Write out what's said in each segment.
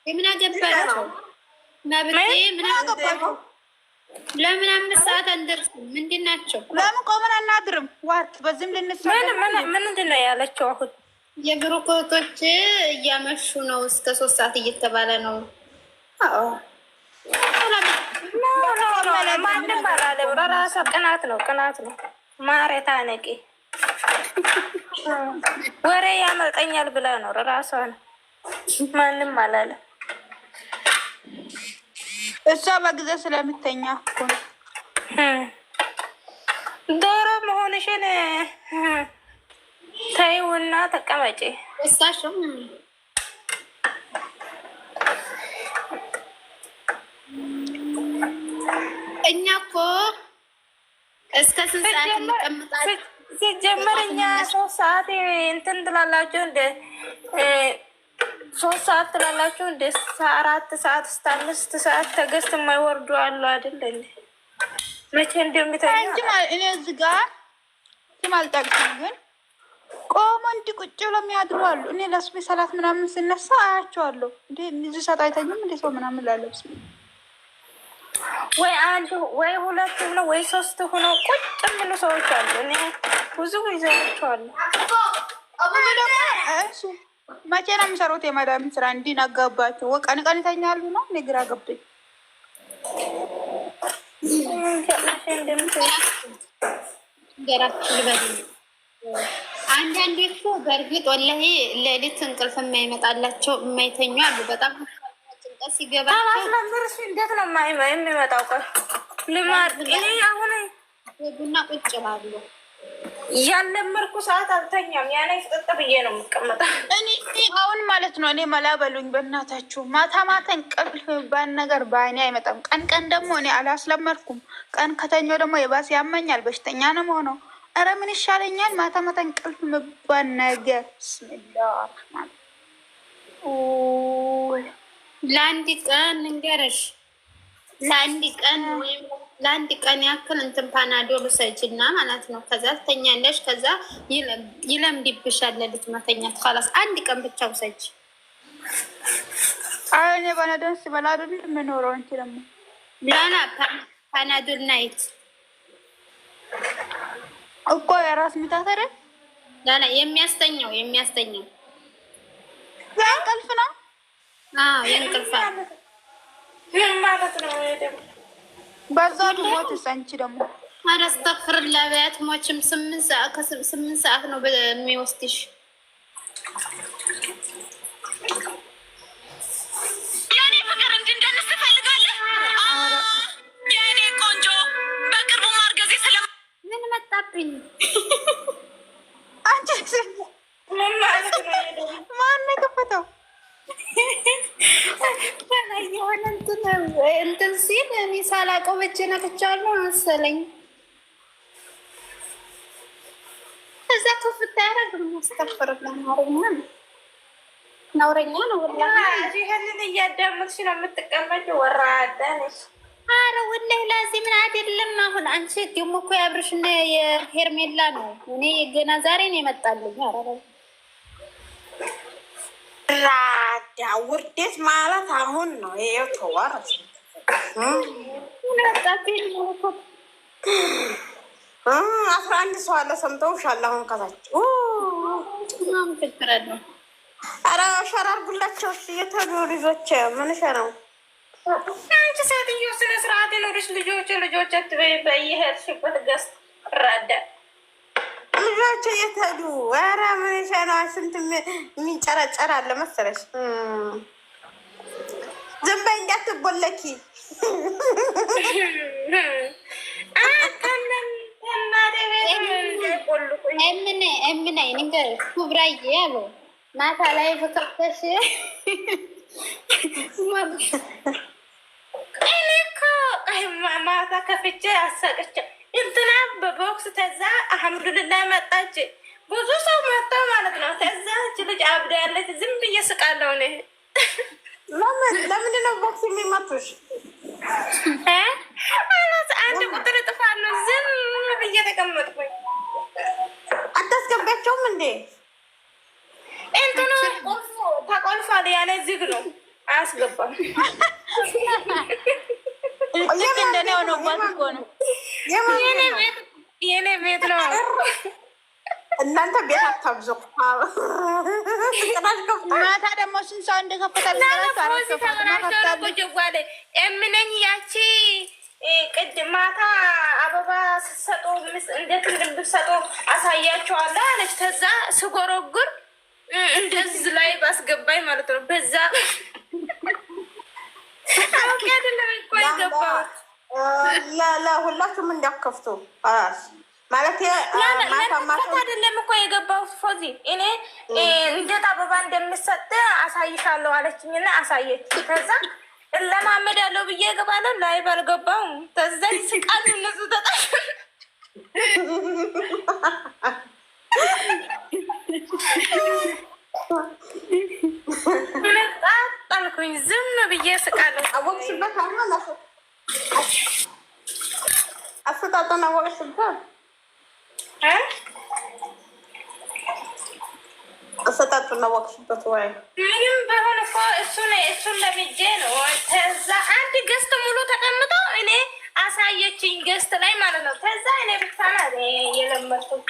የምን አገባቸው መብቴ ምን አገባቸው? ለምን 5 ሰዓት አንደርስም? ምንድን ናቸው? ለምን ቆመን አናድርም? ዋት በዚህም ልንሰራ ምንድን ነው ያለችው? አሁን የብሩክ እህቶች እያመሹ ነው እስከ 3 ሰዓት እየተባለ ነው። ማንም አላለም። በራሷ ቅናት ነው ማሬታ ነቂ ወሬ ያመልጠኛል ብላ ነው ራሷ ነው። ማንም አላለም። እሷ በጊዜ ስለምተኛ ዶሮ መሆንሽን ተይውና ተቀመጪ። እሳሽም እኛ እኮ እስከ 2 ሰዓት እንቀምጣለን። ሲጀመር እኛ 3 ሰዓት እንትን ትላላችሁ እንደ 3 ሰዓት ትላላችሁ እንደ 4 ሰዓት እስከ 5 ሰዓት ተገዝት የማይወርዱ አሉ አይደል? እንዴ መቼ እንደሚተኛ እኔ እዚህ ጋር ስም አልጠቅስም፣ ግን ቆሞ እንዲህ ቁጭ ብለው የሚያድሩ አሉ። እኔ ለስሜ ሰላት ምናምን ስነሳ አያቸዋለሁ። እንዴ እዚህ ሰዓት አይተኙም እንዴ ሰው ምናምን ላለብስ ወይ 1 ወይ 2 ሆነው ወይ 3 ሆነው ቁጭ የሚሉ ሰዎች አሉ። እኔ ብዙ ይዘዋቸዋለሁ። መቼ ነው የሚሰሩት የማዳም ስራ? እንዲህ ነገባቸው። ቀን ቀን ይተኛሉ ነው። እኔ ግራ ገብቶኝ አንዳንዴ እኮ በእርግጥ ወላሂ ሌሊት እንቅልፍ የማይመጣላቸው የማይተኙ አሉ። በጣም ጭንቀት ሲገባቸው አላስለምርሽ እንዴት ነው የሚመጣው? ልማድ እኔ አሁን ቡና ቁጭ ባሉ ያለመርኩ ሰዓት አልተኛም። ያኔ ፍጥጥ ብዬ ነው የምቀመጠው። እኔ አሁን ማለት ነው። እኔ መላ በሉኝ በእናታችሁ። ማታ ማታ እንቅልፍ የሚባል ነገር በአይኔ አይመጣም። ቀን ቀን ደግሞ እኔ አላስለመርኩም። ቀን ከተኛው ደግሞ የባስ ያመኛል። በሽተኛ ነው የምሆነው። ኧረ ምን ይሻለኛል? ማታ ማታ እንቅልፍ የሚባል ነገር ብስሚላህ ረህማን ለአንድ ቀን እንገረሽ ለአንድ ቀን ያክል እንትን ፓናዶል ውሰጂና ማለት ነው። ከዛ ትተኛለሽ። ከዛ ይለምድብሻል ሌሊት መተኛት። ኸላስ አንድ ቀን ብቻ ውሰጂ። እኔ ፓናዶል ሲበላ አይደል የምኖረው? አንቺ ደግሞ ላና ፓናዶል ናይት እኮ የራስ ምታት አይደል? ላና የሚያስተኛው የእንቅልፍ ነው። የእንቅልፍ ማለት ነው ደግሞ በዛው ልሞትስ? አንቺ ደግሞ አስተፍርላ በያት ሞችም 8 ሰዓት ነው የሚወስድሽ። የኔ ፍቅር እንድንደንስ ትፈልጋለህ? የኔ ቆንጆ በቅርቡ ማርገዜ ምን መጣብኝ? አንቺ ማን የከፈተው? የሆነ እንትን ሲል እኔ ሳላውቀው በእጄ ነክቻለሁ መሰለኝ። እዛ ክፍት አያደርግም። አስተፍርላ ነውረኛ ነው። ይህንን እያዳመጥሽ ነው የምትቀመጪው? ወራዳ ነሽ። ኧረ ወላሂ ላዚምን አይደለም። አሁን አንቺ ደግሞ እኮ የአብርሽና የሄርሜላ ነው። እኔ ገና ዛሬ ነው የመጣልኝ። ራዳ ውርደት ማለት አሁን ነው። ይኸው ተዋረስ 11 ሰው አለ። ሰምተውሻል? አሁን ከታች ኧረ ሸር አድርጉላቸው። የተዱ ልጆች ምንሽ ነው? አንቺ ሴትዮ ስነ ስርዓት የኖርሽ ልጆች አትበይ። በየሄድሽበት ገዝት ራዳ ልጆች እየተዱ ኧረ ምንሽ ነው? ስንት የሚንጨረጨር አለ መሰለሽ። ዝም በይ እንዳትቦለኪ። እምነ ንገር ኩብራዬ አሉ ማታ ላይ ፍቅርተሽ እኔ እኮ ማታ ከፍቼ አሳቅቼ እንትና በቦክስ ተዛ አልሐምዱሊላህ መጣች። ብዙ ሰው መጣ ማለት ነው። ተዛች ልጅ አብዳ ያለች ዝም ብዬ ስቃለሁ እኔ። ለምንድን ነው ቦክስ የሚመቱሽ? አንድ ቁጥር እጥፋለሁ። ዝም ብዬ ተቀመጥኩኝ። አታስገቢያቸውም እንዴ? እንትኑ ቁልፉ ተቆልፏል። ያለ ዝግ ነው አያስገባም። እንደኔ ሆነባት እኮ ነው። የኔ ቤት ነው። እናንተ ቤት አታብዙ። ማታ ደግሞ ስንት ሰው እንደከፈተ ጀጓለ እምነኝ ያቺ ቅድም ማታ አበባ ስትሰጡ እንዴት እንደምትሰጡ አሳያቸዋለሁ አለች። ከዛ ስጎረጉር እንደዚህ ላይ ባስገባኝ ማለት ነው። በዛ አውቄ አይደለም እኮ የገባሁት። ሁላችሁም እንዳከፍቱ ማለት አይደለም እኮ የገባሁት። ፎዚ እኔ እንዴት አበባ እንደምሰጥ አሳይሻለሁ አለችኝና አሳየች። ከዛ እለማመዳለሁ ብዬ እገባለሁ ላይ ባልገባውም ከዛ ይስቃሉ እነሱ ጣልኩኝ። ዝም ብዬ ስቃለሁ። አወቅሽበት አሰጣጡን አወቅሽበት አሰጣጡን አወቅሽበት ወይ? ምንም በሆነ እኮ እሱን ለምጄ ነው። ከዛ አንድ ገስት ሙሉ ተቀምጦ እኔ አሳየችኝ ገስት ላይ ማለት ነው። ከዛ እኔ ብቻ ናት የለመድኩት።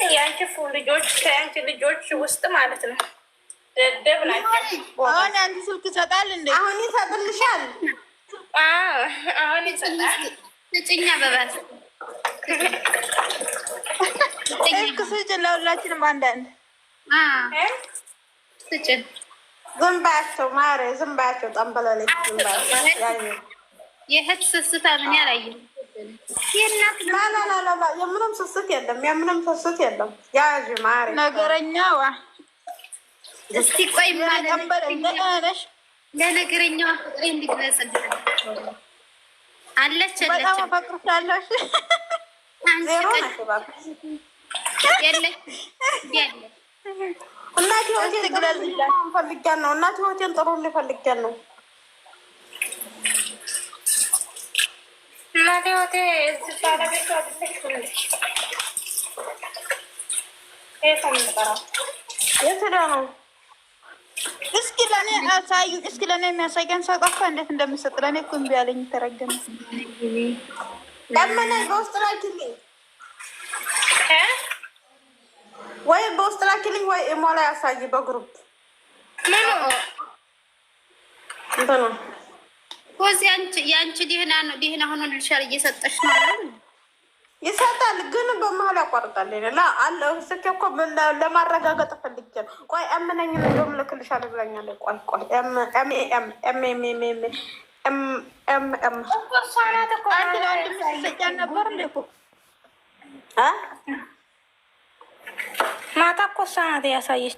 የአንቺ ልጆች ከአንቺ ልጆች ውስጥ ማለት ነው ደደብ ናቸው። አሁን አንድ ስልክ ይሰጣል እንዴ? አሁን ይሰጥልሻል። አሁን ይሰጣል። ስጭኛ በባስ ስጭን ለሁላችንም አንዳንድ ስጭን። ዝም ባያቸው ማሬ፣ ዝም ባያቸው። ጠንበለሌ የእህት ስስታ ምን ያላየው የምንም ስስት የለም፣ የምንም ስስት የለም። ያዥ ማሬ ነገረኛዋ። እስቲ ቆይ ነሽ ለነገረኛዋ ፍቅሬ እንዲግለጽልኝ አለች በጣም አፈቅርሻለሽ። ዜሮ ነሽ እባክሽ። የለች እናቴ ሆቴል ፈልጊያን ነው። እናቴ ሆቴል ጥሩ ፈልጊያን ነው። እናቴ ሆቴል ባለቤቷ የት ሄዳ ነው? እስኪ ለእኔ አሳዩኝ። እስኪ ለእኔ የሚያሳየን ሰው ጠፋ። እንዴት እንደምሰጥ ለእኔ እኮ እምቢ አለኝ። ተረገመ። ለምን በውስጥ ላኪልኝ ወይ በውስጥ ላኪልኝ ወይ ኢሞ ላይ ያሳይ በግሩፕ ምን እንትን ነው። ወዚህ ያንቺ ዲህና ሆኖ ልሻል እየሰጠሽ ነው አይደል? ይሰጣል ግን በመሀል ያቋርጣል። ሌላ አለ ስልክ እኮ ለማረጋገጥ ፈልጌ ነው። ቆይ እምነኝ እንደውም ልክልሻለሁ ብላኛለች። ቆይ ነበር እንዴ ማታ እኮ እሷ ናት ያሳየች